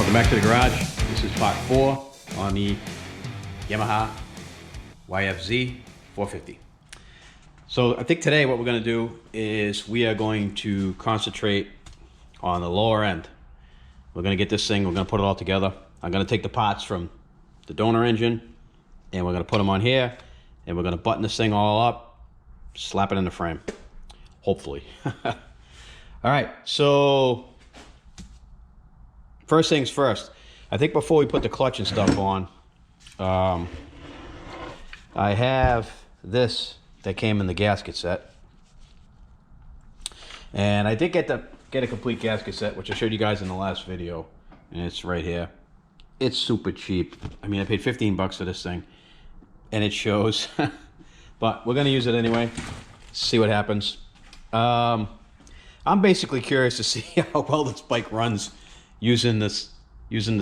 Welcome back to the garage. This is part 4 on the Yamaha Yfz450. So I think today what we're going to do is we are going to concentrate on the lower end. We're going to get this thing, we're going to put it all together. I'm going to take the parts from the donor engine and we're going to put them on here and we're going to button this thing all up, slap it in the frame, hopefully. All right, so first things first, I think before we put the clutch and stuff on, I have this that came in the gasket set, and I did get a complete gasket set, which I showed you guys in the last video, and it's right here. It's super cheap. I mean, I paid 15 bucks for this thing, and it shows. But we're gonna use it anyway. See what happens. I'm basically curious to see how well this bike runs using the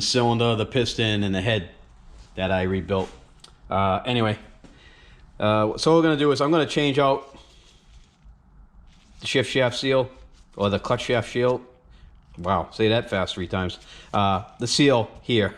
cylinder, the piston, and the head that I rebuilt. Anyway, so what we're gonna do is I'm gonna change out the shift shaft seal, or the clutch shaft shield. Wow, say that fast 3 times. The seal here.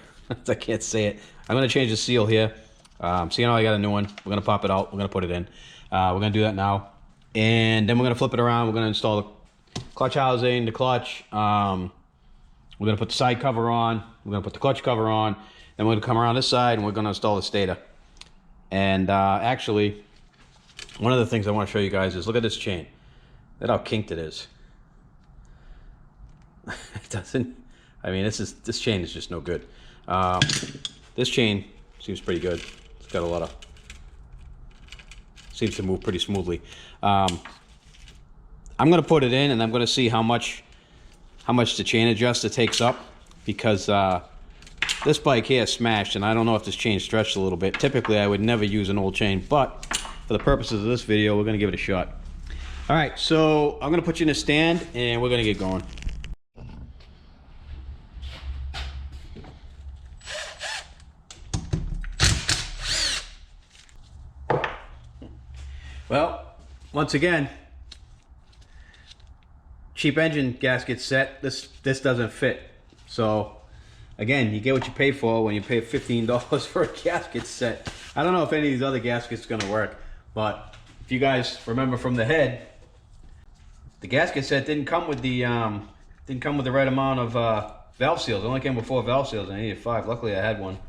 I can't say it. I'm gonna change the seal here. So you know I got a new one. We're gonna pop it out. We're gonna put it in. We're gonna do that now, and then we're gonna flip it around. We're gonna install the clutch housing, the clutch. We're gonna put the side cover on. We're gonna put the clutch cover on. Then we're gonna come around this side and we're gonna install the stator. And actually, one of the things I want to show you guys is look at this chain. Look how kinked it is. It doesn't. I mean, this chain is just no good. This chain seems pretty good. It's got a lot of. Seems to move pretty smoothly. I'm gonna put it in and I'm gonna see how much the chain adjuster takes up, because this bike here is smashed and I don't know if this chain stretched a little bit. Typically I would never use an old chain, but for the purposes of this video we're gonna give it a shot. All right, so I'm gonna put you in a stand and we're gonna get going. Well, once again, cheap engine gasket set. This doesn't fit. So again, you get what you pay for when you pay $15 for a gasket set. I don't know if any of these other gaskets are gonna work, but if you guys remember from the head, the gasket set didn't come with the right amount of valve seals. It only came with 4 valve seals and I needed 5. Luckily I had one.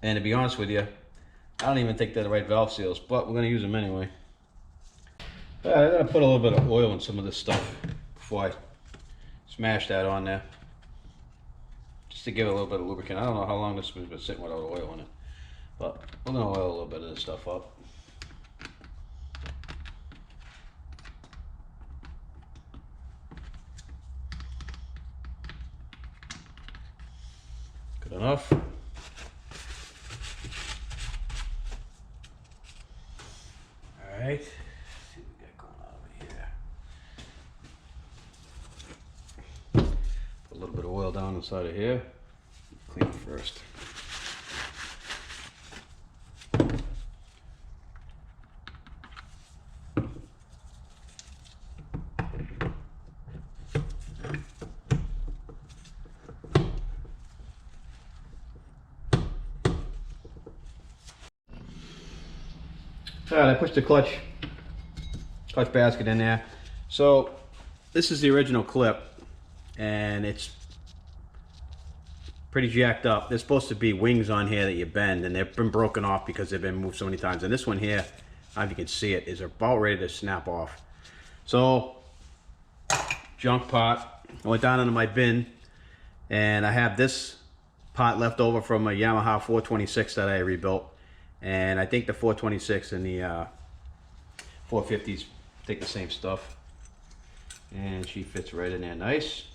And to be honest with you, I don't even think they're the right valve seals, but we're gonna use them anyway. I'm gonna put a little bit of oil in some of this stuff before I smash that on there, just to give it a little bit of lubricant. I don't know how long this has been sitting without oil in it, but we're gonna oil a little bit of this stuff up. Good enough. All right. A little bit of oil down inside of here. Clean it first. All right, I pushed the clutch basket in there. So this is the original clip, and it's pretty jacked up. There's supposed to be wings on here that you bend, and they've been broken off because they've been moved so many times. And this one here, I don't know if you can see it, is about ready to snap off. So, junk pot. I went down into my bin, and I have this pot left over from a Yamaha 426 that I rebuilt. And I think the 426 and the 450s take the same stuff. And she fits right in there nice.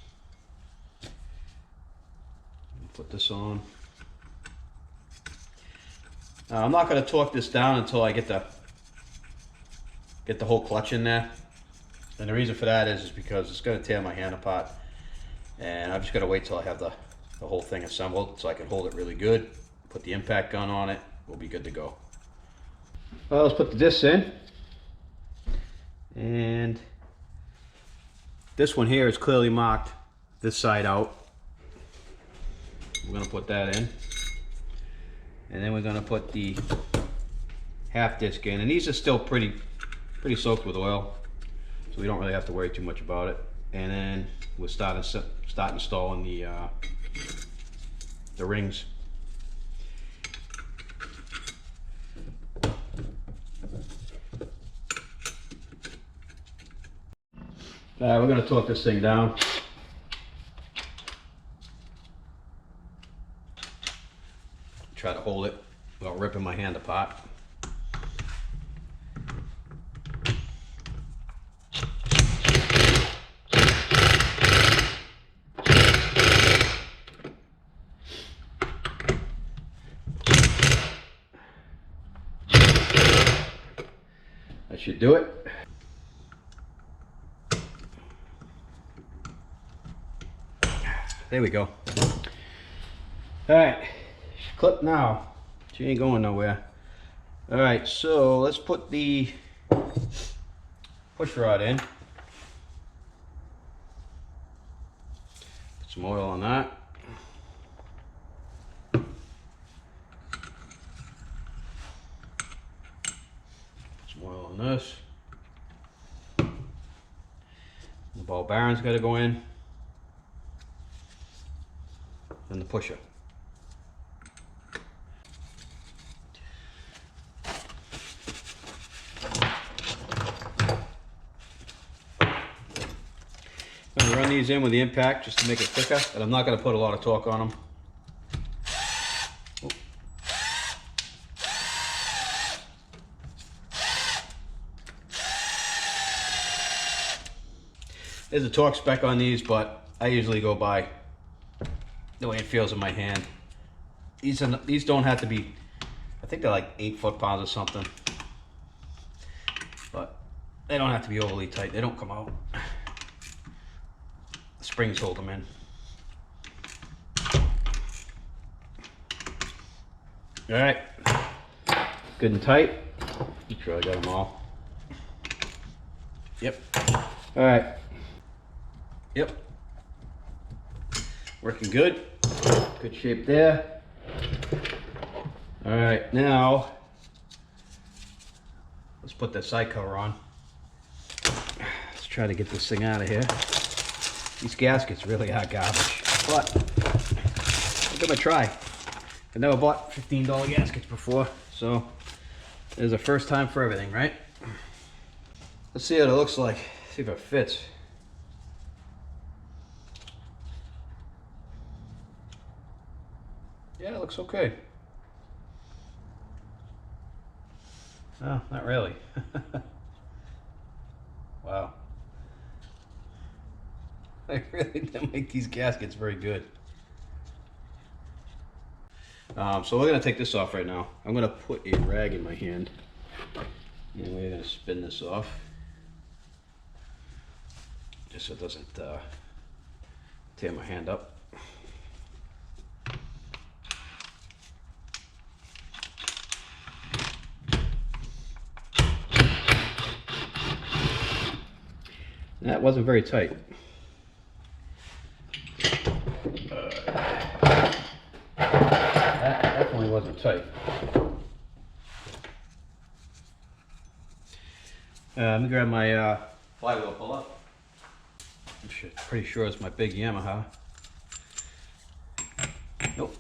Put this on. I'm not going to torque this down until I get the whole clutch in there. And the reason for that is because it's going to tear my hand apart. And I've just got to wait till I have the whole thing assembled so I can hold it really good. Put the impact gun on it. We'll be good to go. Well, let's put the discs in. And this one here is clearly marked this side out. We're gonna put that in. And then we're gonna put the half disc in. And these are still pretty soaked with oil, so we don't really have to worry too much about it. And then we'll start installing the rings. We're going to torque this thing down. Try to hold it without ripping my hand apart. That should do it. There we go. Alright, clip now. She ain't going nowhere. Alright, so let's put the push rod in. Put some oil on that. Put some oil on this. The ball bearing's got to go in. And the pusher. I'm going to run these in with the impact just to make it thicker, and I'm not going to put a lot of torque on them. There's a torque spec on these, but I usually go by the way it feels in my hand. These don't have to be, I think they're like 8 foot-pounds or something, but they don't have to be overly tight. They don't come out. The springs hold them in. All right, good and tight. Make sure I got them all. Yep. All right. Yep. Working good. Good shape there. All right, now let's put the side cover on. Let's try to get this thing out of here. These gaskets really are garbage, but I'll give them a try. I've never bought $15 gaskets before, so there's a first time for everything, right? Let's see what it looks like. See if it fits. Yeah, it looks okay. No, not really. Wow. I really didn't make these gaskets very good. So we're going to take this off right now. I'm going to put a rag in my hand. And we're going to spin this off. Just so it doesn't tear my hand up. That wasn't very tight. That definitely wasn't tight. Let me grab my flywheel puller. I'm pretty sure it's my big Yamaha. Nope.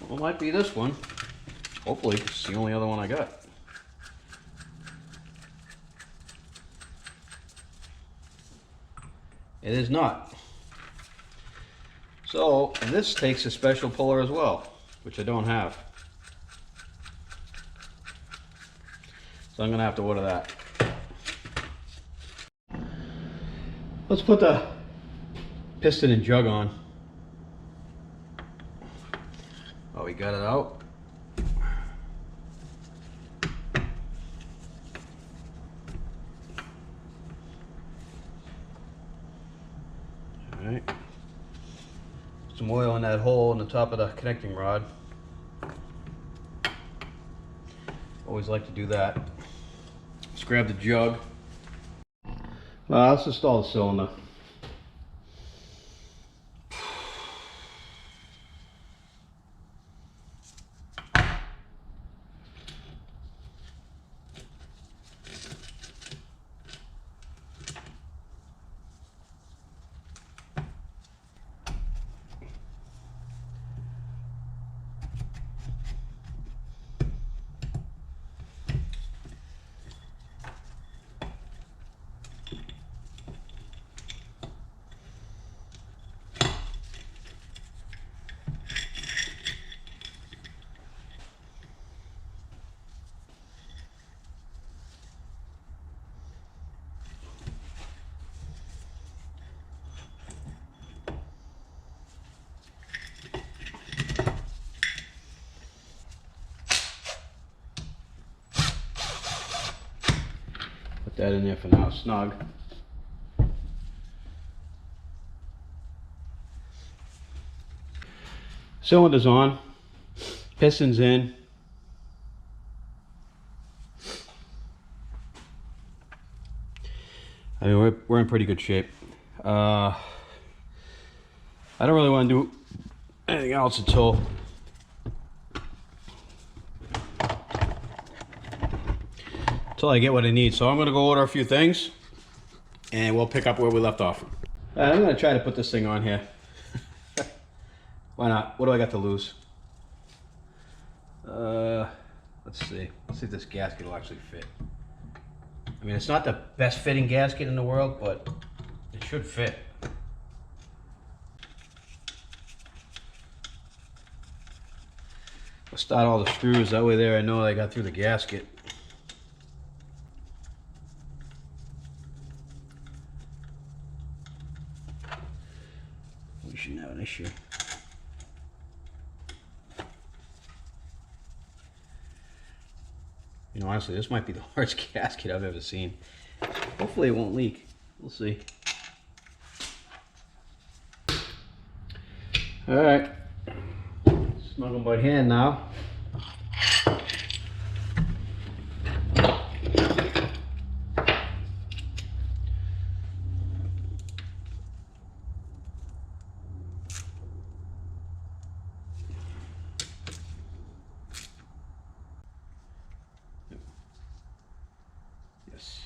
Well, it might be this one. Hopefully, 'cause it's the only other one I got. It is not. So this takes a special puller as well, which I don't have. So I'm gonna have to order that. Let's put the piston and jug on. Oh, we got it out. Alright. Some oil in that hole in the top of the connecting rod. Always like to do that. Let's grab the jug. Let's install the cylinder. that in there for now, snug. Cylinders on, pistons in. I mean, we're in pretty good shape. I don't really want to do anything else until I get what I need. So I'm gonna go order a few things and we'll pick up where we left off. I'm gonna try to put this thing on here. Why not? What do I got to lose? Let's see. Let's see if this gasket will actually fit. I mean, it's not the best fitting gasket in the world, but it should fit. I'll start all the screws, that way there I know I got through the gasket. We shouldn't have an issue. You know, honestly, this might be the hardest gasket I've ever seen. Hopefully it won't leak. We'll see. All right. Snug them by hand now. Yes.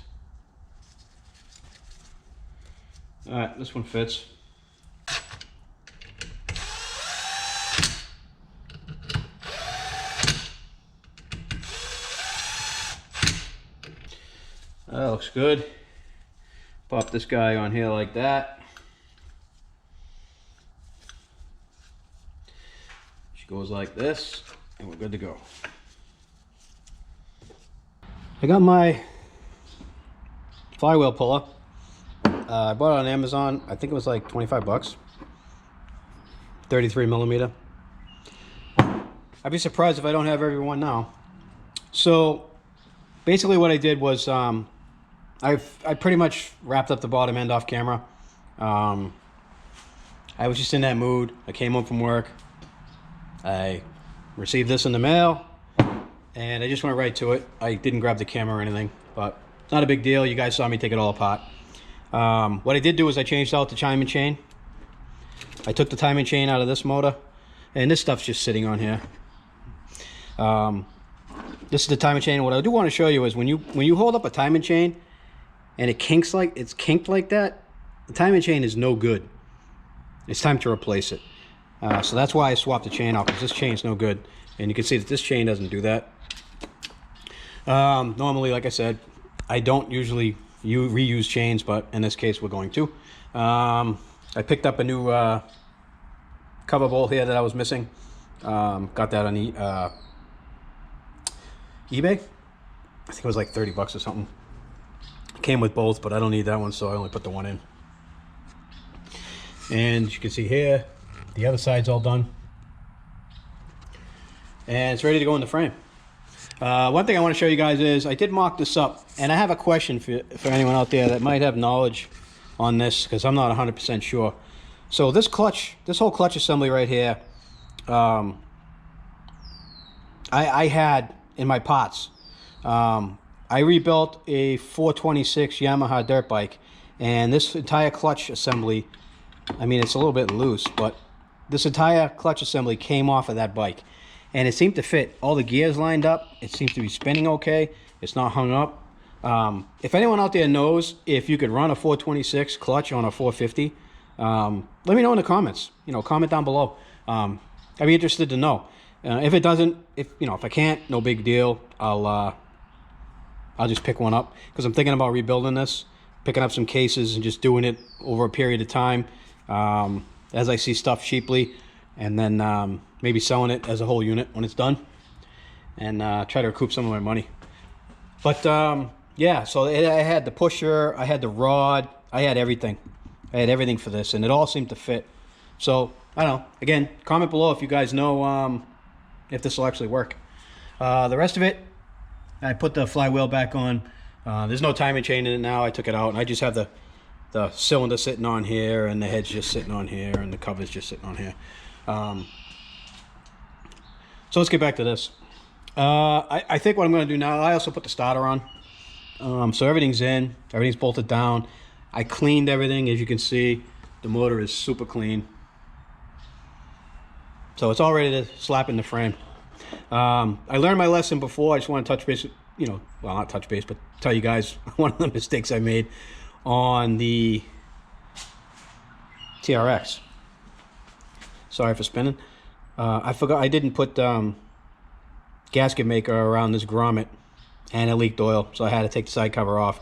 All right, this one fits. That looks good. Pop this guy on here like that. She goes like this, and we're good to go. I got my flywheel puller. I bought it on Amazon. I think it was like 25 bucks. 33 millimeter. I'd be surprised if I don't have every one now. So basically what I did was I pretty much wrapped up the bottom end off camera. I was just in that mood. I came home from work. I received this in the mail, and I just went right to it. I didn't grab the camera or anything, but it's not a big deal. You guys saw me take it all apart. What I did do is I changed out the timing chain. I took the timing chain out of this motor, and this stuff's just sitting on here. This is the timing chain. What I do want to show you is when you hold up a timing chain and it kinks like it's kinked like that, the timing chain is no good. It's time to replace it. So that's why I swapped the chain out, because this chain's no good. And you can see that this chain doesn't do that. Normally, like I said, I don't usually reuse chains, but in this case we're going to. I picked up a new cover bolt here that I was missing. Got that on eBay. I think it was like 30 bucks or something. Came with both, but I don't need that one, so I only put the one in. And you can see here, the other side's all done. And it's ready to go in the frame. One thing I want to show you guys is I did mock this up, and I have a question for anyone out there that might have knowledge on this, because I'm not 100% sure. So this whole clutch assembly right here, I had in my pots. I rebuilt a 426 Yamaha dirt bike, and this entire clutch assembly, I mean, it's a little bit loose, but this entire clutch assembly came off of that bike, and it seemed to fit. All the gears lined up. It seems to be spinning okay. It's not hung up. If anyone out there knows if you could run a 426 clutch on a 450, let me know in the comments. You know, comment down below. I'd be interested to know. If it doesn't, if I can't, no big deal. I'll just pick one up, because I'm thinking about rebuilding this, picking up some cases and just doing it over a period of time as I see stuff cheaply, and then maybe selling it as a whole unit when it's done, and try to recoup some of my money. But yeah, so I had the pusher, I had the rod, I had everything. I had everything for this, and it all seemed to fit. So I don't know. Again, comment below if you guys know if this will actually work. The rest of it, I put the flywheel back on. There's no timing chain in it now. I took it out, and I just have the cylinder sitting on here, and the head's just sitting on here, and the cover's just sitting on here. So let's get back to this. I think what I'm going to do now, I also put the starter on. So everything's in, everything's bolted down. I cleaned everything. As you can see, the motor is super clean. So it's all ready to slap in the frame. I learned my lesson before. I just want to touch base, you know, well, not touch base, but tell you guys one of the mistakes I made on the TRX. Sorry for spinning. I forgot I didn't put gasket maker around this grommet, and it leaked oil, so I had to take the side cover off,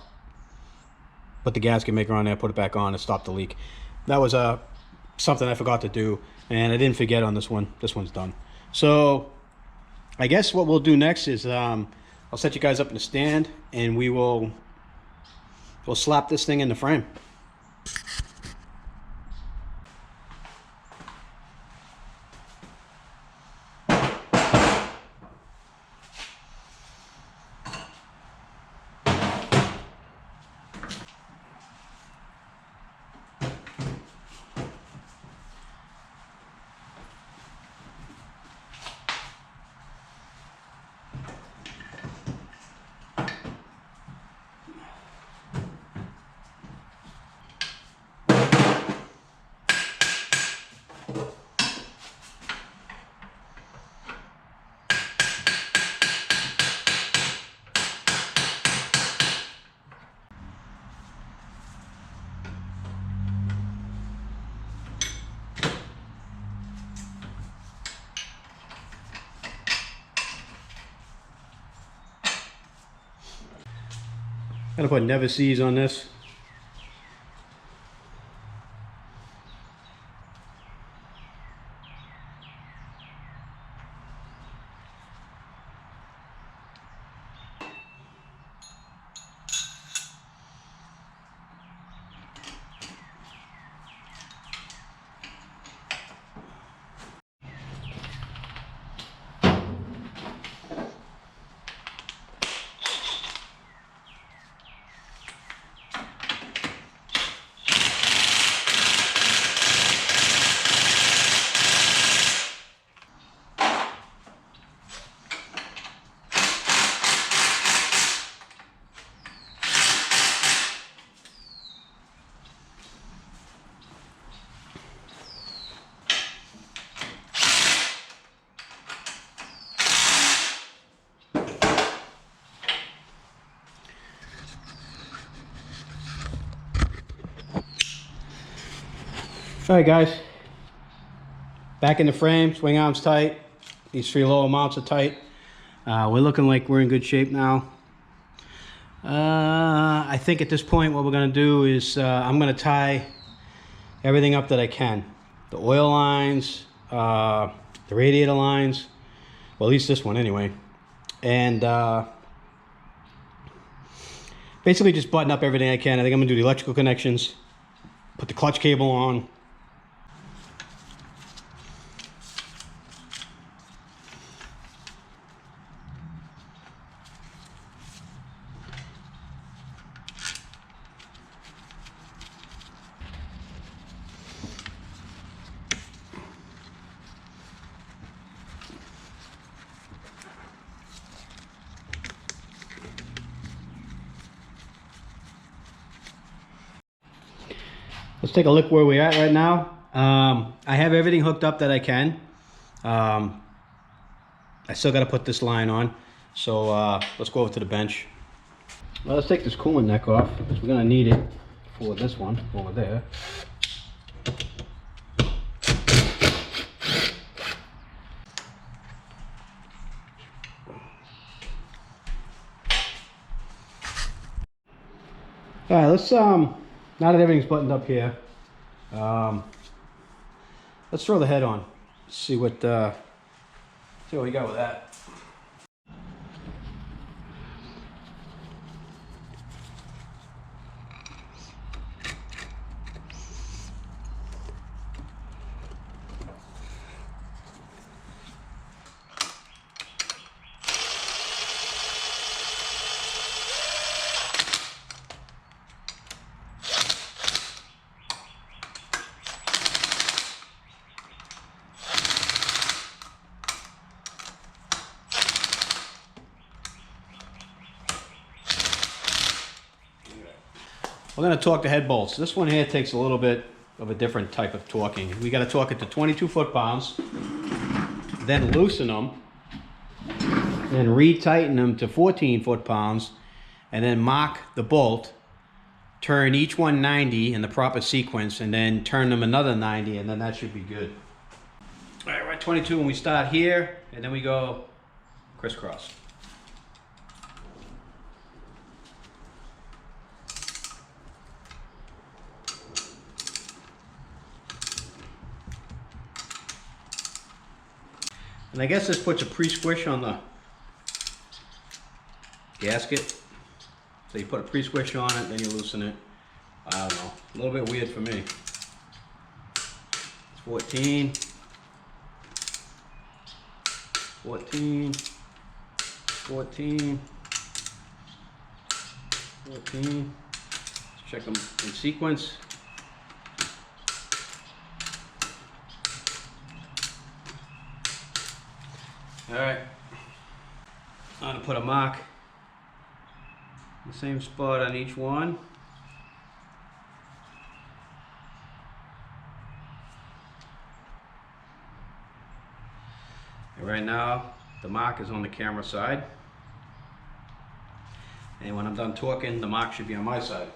put the gasket maker on there, put it back on, and stop the leak. That was something I forgot to do, and I didn't forget on this one. This one's done. So I guess what we'll do next is I'll set you guys up in the stand, and we'll slap this thing in the frame. I'm gonna put never sees on this. All right, guys, back in the frame, swing arms tight, these three lower mounts are tight. We're looking like we're in good shape now. I think at this point what we're gonna do is I'm gonna tie everything up that I can. The oil lines, the radiator lines, well, at least this one anyway. And basically just button up everything I can. I think I'm gonna do the electrical connections, put the clutch cable on. Let's take a look where we're at right now. I have everything hooked up that I can. I still got to put this line on. So let's go over to the bench. Well, let's take this coolant neck off because we're going to need it for this one over there. All right, let's now that everything's buttoned up here, let's throw the head on. See what we got with that. We're going to torque the head bolts. This one here takes a little bit of a different type of torquing. We got to torque it to 22 foot-pounds, then loosen them, then retighten them to 14 foot-pounds, and then mark the bolt, turn each one 90 in the proper sequence, and then turn them another 90, and then that should be good. All right, we're at 22 when we start here, and then we go crisscross. And I guess this puts a pre-squish on the gasket. So you put a pre-squish on it, then you loosen it. I don't know, a little bit weird for me. It's 14. 14. 14. 14. Let's check them in sequence. All right, I'm gonna put a mark in the same spot on each one. And right now, the mark is on the camera side. And when I'm done torquing, the mark should be on my side.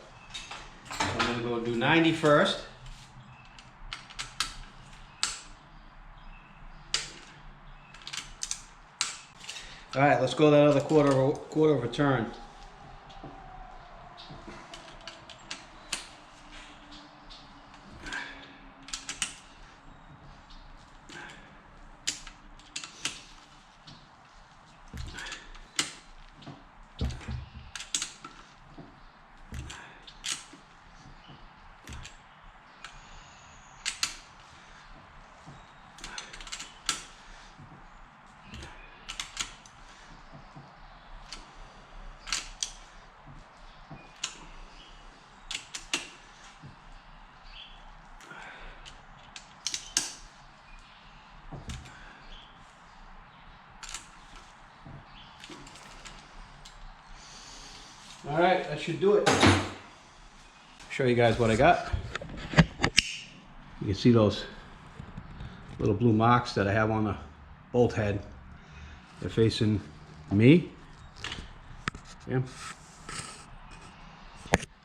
So I'm gonna go do 90 first. All right, let's go that other quarter of a turn. All right, that should do it. Show you guys what I got. You can see those little blue marks that I have on the bolt head. They're facing me. Yeah.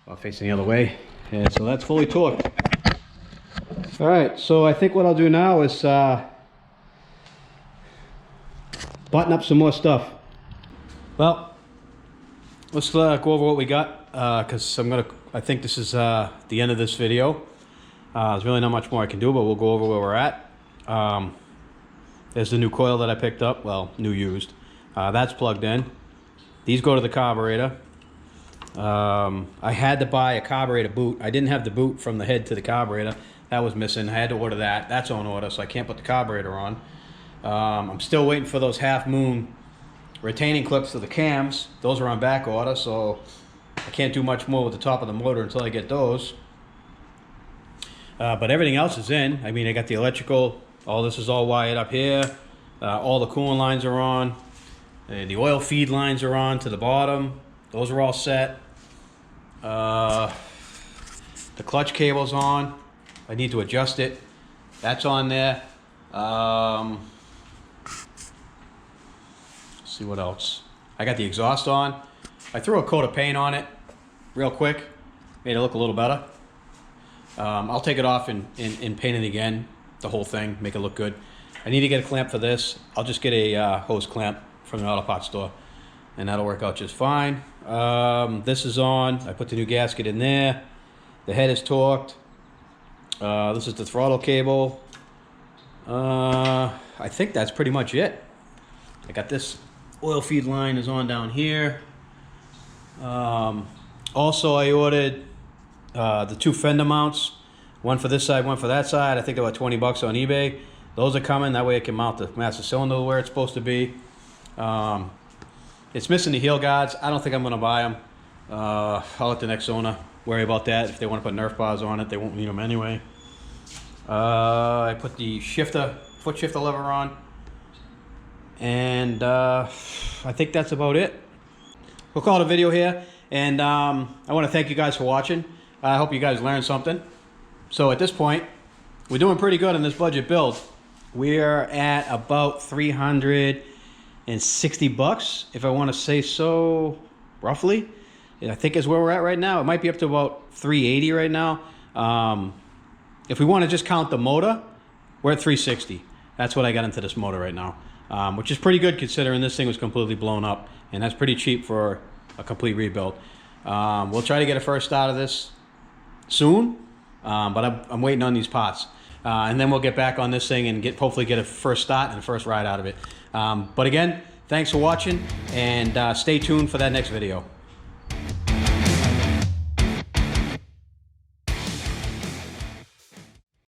Well, facing the other way. And so that's fully torqued. All right, so I think what I'll do now is button up some more stuff. Well, let's go over what we got, because I think this is the end of this video. There's really not much more I can do, but we'll go over where we're at. There's the new coil that I picked up, well, new used. That's plugged in. These go to the carburetor. I had to buy a carburetor boot. I didn't have the boot from the head to the carburetor. That was missing. I had to order that. That's on order, so I can't put the carburetor on. I'm still waiting for those half-moon retaining clips for the cams. Those are on back order, so I can't do much more with the top of the motor until I get those. But everything else is in. I mean, I got the electrical. All this is all wired up here. All the coolant lines are on. The oil feed lines are on to the bottom. Those are all set. The clutch cable's on. I need to adjust it. That's on there. See what else. I got the exhaust on. I threw a coat of paint on it real quick. Made it look a little better. I'll take it off and paint it again, the whole thing, make it look good. I need to get a clamp for this. I'll just get a hose clamp from the auto parts store, and that'll work out just fine. This is on. I put the new gasket in there. The head is torqued. This is the throttle cable. I think that's pretty much it. I got this oil feed line is on down here. Also, I ordered the two fender mounts, one for this side, one for that side. I think they were 20 bucks on eBay. Those are coming. That way I can mount the master cylinder where it's supposed to be. It's missing the heel guards. I don't think I'm going to buy them. I'll let the next owner worry about that. If they want to put Nerf bars on it, they won't need them anyway. I put the foot shifter lever on. And I think that's about it. We'll call it a video here. And I want to thank you guys for watching. I hope you guys learned something. So at this point, we're doing pretty good on this budget build. We're at about 360 bucks, if I want to say so, roughly. I think is where we're at right now. It might be up to about 380 right now. If we want to just count the motor, we're at 360. That's what I got into this motor right now, which is pretty good considering this thing was completely blown up, and that's pretty cheap for a complete rebuild. We'll try to get a first start of this soon, but I'm waiting on these parts. And then we'll get back on this thing and hopefully get a first start and a first ride out of it. But again, thanks for watching, and stay tuned for that next video.